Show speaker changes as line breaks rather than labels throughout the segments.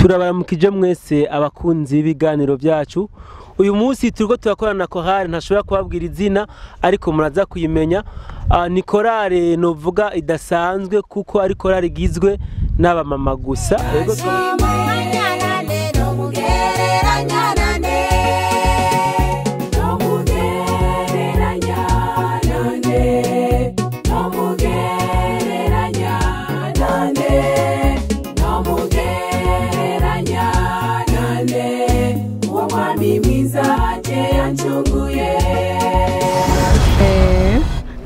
Turabaramukije mwese abakunzi b'ibiganiro byacu. Uyu munsi turiko turakorana chorale ntashobora kubabwira izina ariko muraza kuyimenya. Ni chorale novuga idasanzwe kuko ari chorale igizwe n'aba mama gusa.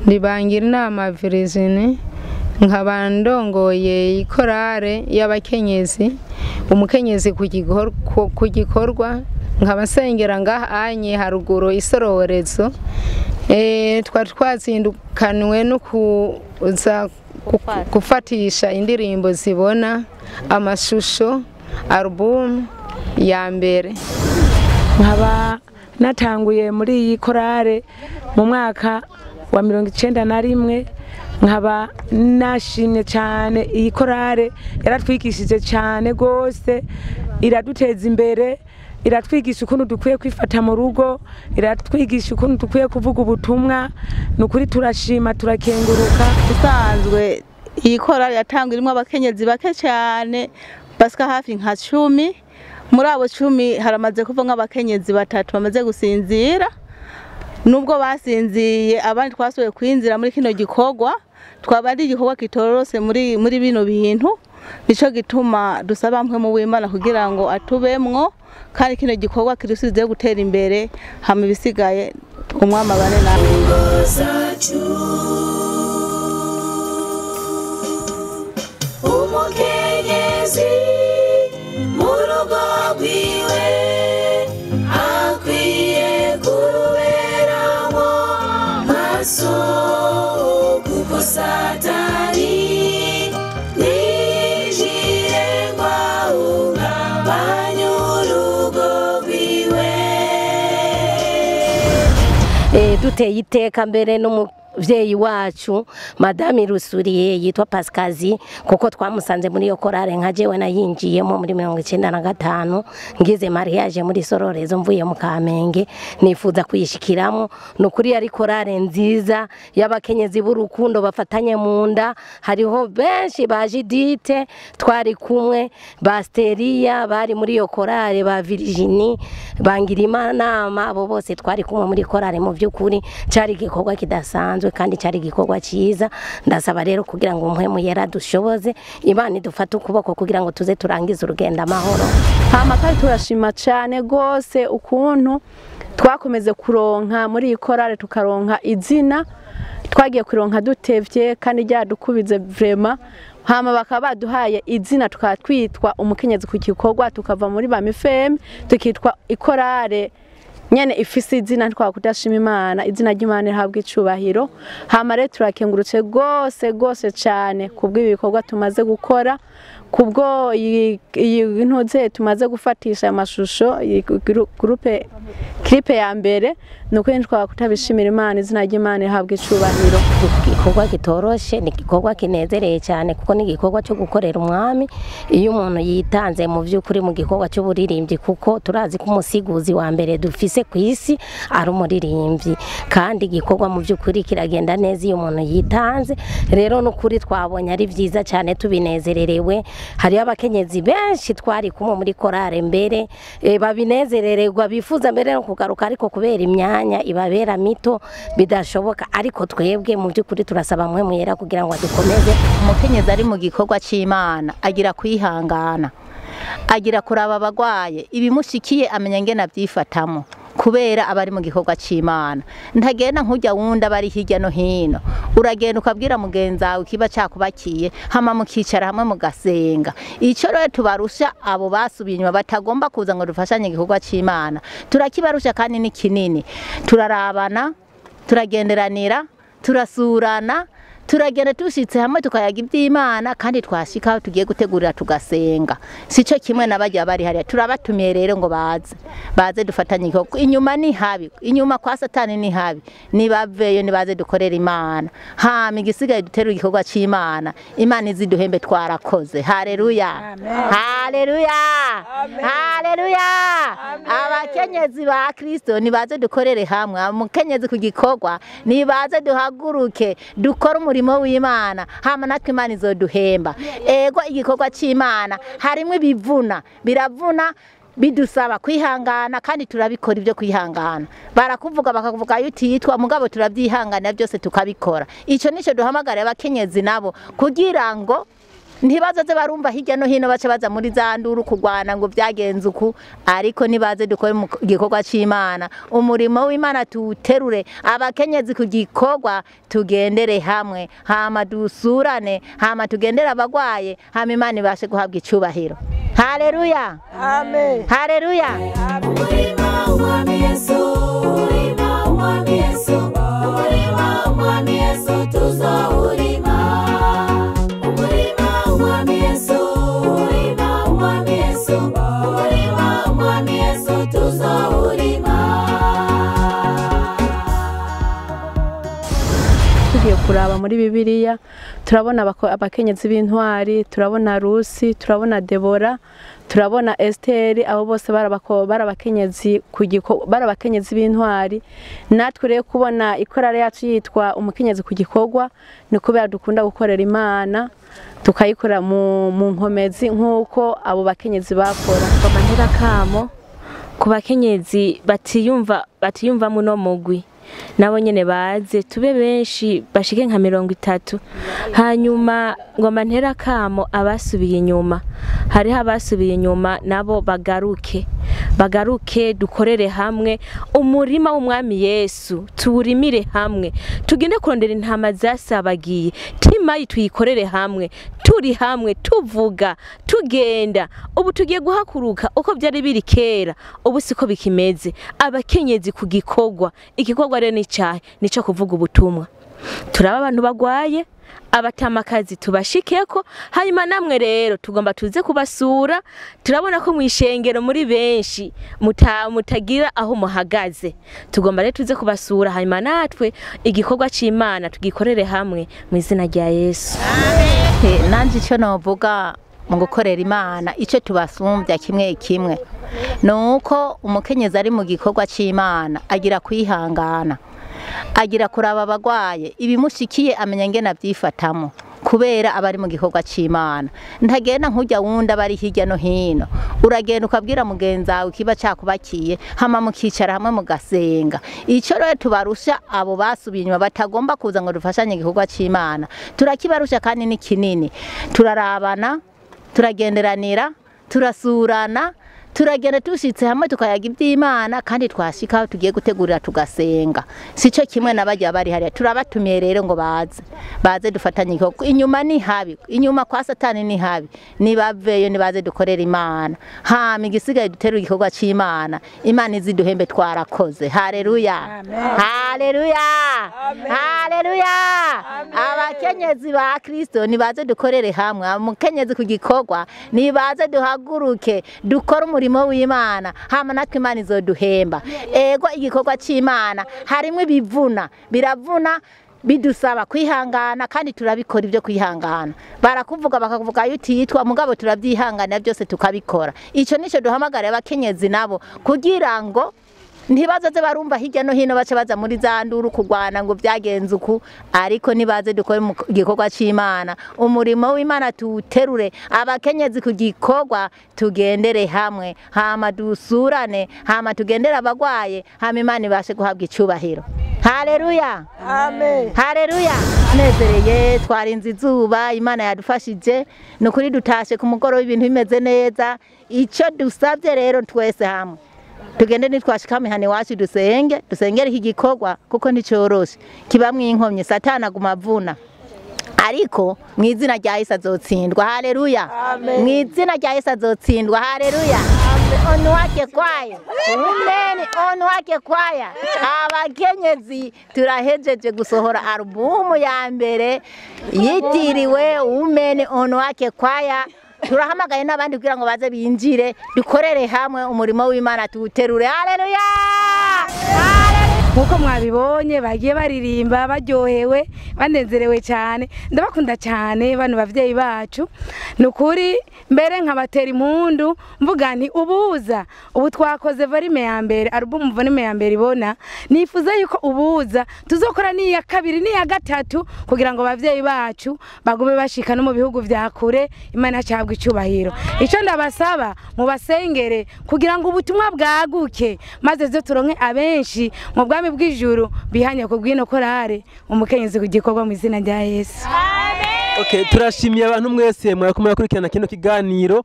Ndibangira inama Virginie nkaba ndongoye ikorale y'abakenyezi umukenyezi kugikorwa nkaba nsengera ngaha anye haruguru isororezo twari twazindukanwe no kuza gufatisha indirimbo zibona amashusho album ya mbere.
Nkaba natanguye muri iyi korale mu mwaka wa 1991 nkaba nashimye cyane iyi korale yaratwigishije cyane gose iraduteza imbere iratwigisha ukuntu dukwiye kwifata mu rugo iratwigisha ukuntu dukwiye kuvuga ubutumwa nukuri turashima turakenguruka.
Usanzwe iyi korale yatangwa irimo abakenyezi bake cyane basika hafi nka 10 muri abo 10 haramaze kuva nk'abakenyezi batatu bamaze gusinzira. Nubwo basinziye abandi twasuye kwinzira muri kino gikorwa twabandi igikorwa kitorose muri bino bintu nico gituma dusaba mpwe mu w'Imana kugira ngo atubemwo kandi kino gikorwa kirisize gutera imbere hama ibisigaye umwama bane na Umukenyezi murugo gwiwe akwiye kuruberamo maso kuko Satani nijire ngwahunga banyurugo gwiwe.
Duteye iteka mbere n'umuvyeyi wacu Madame Rusuriye yitwa Pascazi kuko twamusanze muri yo korale nka jewe nayinjiyemo muri 1995 ngize mariage muri sororezo mvuye mu Kamenge nifuza kuyishikiramo. Nukuri yari korale nziza y'abakenyezi b'urukundo bafatanye mu nda. Hariho benshi ba Judite twari kumwe ba Steria bari muri yo korale ba Virginie bangira Imana abo bose twari kumwe muri korale. Mu byukuri cari gikorwa kidasanzwe kandi cyari gikorwa cyiza. Ndasaba rero kugira ngo mpwemu yera dushoboze Imana idufate ukuboko kugira ngo tuze turangize urugendo amahoro.
Hama kandi turashima cyane gose ukuntu twakomeze kuronka muri iyi korale tukaronka izina twagiye kuronka dutevye kandi ryadukubize vraiment. Hama bakaba baduhaye izina tukatwitwa umukenyezi kugikorwa tukava muri ba FM tukitwa ikorale nyene ifise izina twakudashima Imana izina ry'Imana ihabwa icubahiro. Hama rero turakengurutse gose cyane kubw'ibikorwa tumaze gukora kubwo intoze tumaze gufatisha amashusho groupe clip ya mbere nuko twakutabishimira Imana izina ry'Imana ihabwa icubahiro.
Igikorwa kitoroshe ni igikorwa kinezereye cyane kuko ni igikorwa cyo gukorera umwami iyo umuntu yitanze mu by'ukuri mu gikorwa cy'uburirimbyi kuko turazi ko umusiguzi wa mbere dufise ku isi ari umuririmbyi kandi igikorwa mu by'ukuri kiragenda neza iyo umuntu yitanze. Rero nukuri twabonye ari byiza cyane tubinezererewe. Hari abakenyezi benshi twari kumwe muri korale mbere babinezerererwa bifuza mbere no kugaruka ariko kubera imyanya ibabera mito bidashoboka ariko twebwe mu by'ukuri turasaba mwe muyera kugira ngo adukomeze.
Umukenyezi ari mu gikorwa cy'Imana agira kwihangana agira kuraba abagwaye ibimushikiye amenya ngene abyifatamo kubera abari mu gikorwa cy'Imana. Ntagenda nkujya wunda bari hirya no hino uragenda ukabwira mugenzi wawe kiba cyakubakiye hama mukicara hamwe mugasenga. Ico rero tubarusha abo basubiye inyuma batagomba kuza ngo dufashanye igikorwa cy'Imana turakibarusha kandi ni kinini turarabana turagenderanira turasurana
turagenda tushitse hamwe tukayaga iby'Imana kandi twashika tugiye gutegurira tugasenga sico kimwe nabajya bari hariya turabatumiye rero ngo baze dufatanye igikorwa inyuma ni habi inyuma kwa satani ni habi nibaveyo nibaze dukorera Imana hama igisigaye duterura igikorwa c'Imana Imana iziduhembe twarakoze haleluya haleluya haleluya abakenyezi ba Kristo nibaze dukorere hamwe umukenyezi kugikorwa nibaze duhaguruke dukora umurimo w'Imana hama natwe Imana izoduhemba ego igikorwa c'Imana harimo ibivuna biravuna bidusaba kwihangana kandi turabikora ibyo kwihangana barakuvuga bakakuvuga yutitwa mugabo turabyihangana byose tukabikora ico nico duhamagara abakenyezi nabo kugira ngo ntibazaze barumva hirya no hino bace baza muri za nduru kugwana ngo byagenze uku ariko nibaze dukore mu gikorwa c'Imana umurimo w'Imana tuterure abakenyezi kugikorwa tugendere hamwe hama dusurane hama tugendera abagwaye hama Imana ibashe guhabwa icubahiro haleluya amen haleluya umurimo w'Umwami Yesu umurimo w'Umwami Yesu umurimo w'Umwami Yesu tuzawurima kuraba muri Bibiliya turabona abakenyezi b'intwari turabona Rusi turabona Debora turabona Esteri abo bose barabakenyezi barabakenyezi b'intwari natwe rero kubona ikorale yacu yitwa umukenyezi kugikorwa ni kubera dukunda gukorera Imana tukayikora mu nkomezi nkuko abo bakenyezi bakora
amahera kamo ku bakenyezi batiyumva muno mugwi nabo nyene baze tube benshi bashike nka 30 hanyuma ngo mantera kamo abasubiye inyuma hari abasubiye inyuma nabo bagaruke dukorere hamwe umurima w'Umwami Yesu tuwurimire hamwe tugende kurondera intama zasabagiye timayi tuyikorere hamwe turi hamwe tuvuga tugenda ubu tugiye guhakuruka uko byari biri kera ubu siko bikimeze abakenyezi kugikorwa igikorwa rero nico kuvuga ubutumwa turaba abantu bagwaye abatamakazi tubashikeko hanyuma namwe rero tugomba tuze kubasura turabona ko mwishengero muri benshi mutagira aho muhagaze tugomba rero tuze kubasura hanyuma natwe igikorwa c'Imana tugikorere hamwe mu izina rya Yesu
amen nanje ico novuga mu gukorera Imana ico tubasumbya kimwe nuko umukenyezi ari mu gikorwa c'Imana agira kwihangana agira kuraba abagwaye ibimushikiye amenya ngena byifatamo kubera abari mu gikorwa c'Imana ntagenda nkujya wunda bari hirya no hino uragenda ukabwira mugenzi wawe kiba cakubakiye hama mukicara hamwe mugasenga ico rero tubarusha abo basubiye inyuma batagomba kuza ngo dufashanye igikorwa c'Imana turakibarusha kandi ni kinini turarabana turagenderanira turasurana turagenda tushitse hamwe tukayaga iby'Imana kandi twashika tugiye gutegurira tugasenga sico kimwe nabajya bari hariya turabatumiye rero ngo baze dufatanye igikorwa inyuma ni habi inyuma kwa satani ni habi nibaveyo nibaze dukorera Imana hama igisigaye duterura igikorwa c'Imana Imana iziduhembe twarakoze haleluya haleluya haleluya abakenyezi ba Kristo nibaze dukorere hamwe umukenyezi kugikorwa nibaze duhaguruke dukora umurimo w'Imana hama natwe Imana izoduhemba ego igikorwa c'Imana harimo ibivuna biravuna bidusaba kwihangana kandi turabikora ibyo kwihangana barakuvuga bakakuvuga yutitwa mugabo turabyihangana byose tukabikora ico nico duhamagara abakenyezi nabo kugira ngo ntibazaze barumva hirya no hino bace baza muri za nduru kugwana ngo byagenze uku ariko nibaze dukore mu gikorwa c'Imana umurimo w'Imana tuterure abakenyezi kugikorwa tugendere hamwe hama dusurane hama tugendera abagwaye hama Imana ibashe guhabwa icubahiro haleluya amen haleluya nezereye twarinze izuba Imana yadufashije nukuri dutashe ku mugoro w'ibintu bimeze neza ico dusabye rero twese hamwe tugende nitwashikame hane wacu dusengere iki gikorwa kuko nticoroshe kibamwe inkomye satana gumavuna ariko mu izina rya Yesu azotsindwa. Haleluya. Mu izina rya Yesu azotsindwa. Haleluya. Onu wake kwaya. Amen. Onu wake kwaya. Abakenyezi turahejeje gusohora albumu ya mbere yitiriwe Amen. Onu wake kwaya. Turahamagaye n'abandi kugira ngo baze binjire dukorere hamwe umurimo w'Imana tuwuterure. Haleluya.
Nkuko mwabibonye bagiye baririmba baryohewe banezerewe cyane, ndabakunda cyane bano bavyeyi bacu. Nukuri mbere nkabatera impundu mvuga nti ubuza ubu twakoze volume ya mbere, album volume ya mbere ibona, nifuza yuko ubuza tuzokora ni ya kabiri ni ya gatatu kugira ngo bavyeyi bacu bagume bashika no mu bihugu vya kure, Imana cyabwa icyubahiro. Ico ndabasaba mu basengere kugira ngo ubutumwa bwaguke maze zo turonke abenshi mu bwami bw'ijuru bihanye ko bwino korale umukenyezi kugikorwa mu izina rya Yesu.
Okay, turashimiye abantu mwese mwakomeye kurikirana kino kiganiro.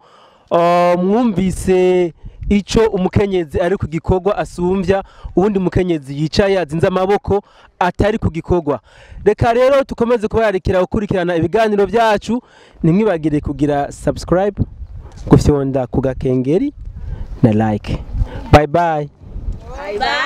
Mwumvise ico umukenyezi ari kugikorwa asumvya ubundi mukenyezi yicaye azinze amaboko atari kugikorwa. Reka rero tukomeze kubarikira gukurikirana ibiganiro byacu, nimwibagire kugira subscribe, gufyonda ku gakengeri na like. Bye bye.
Bye.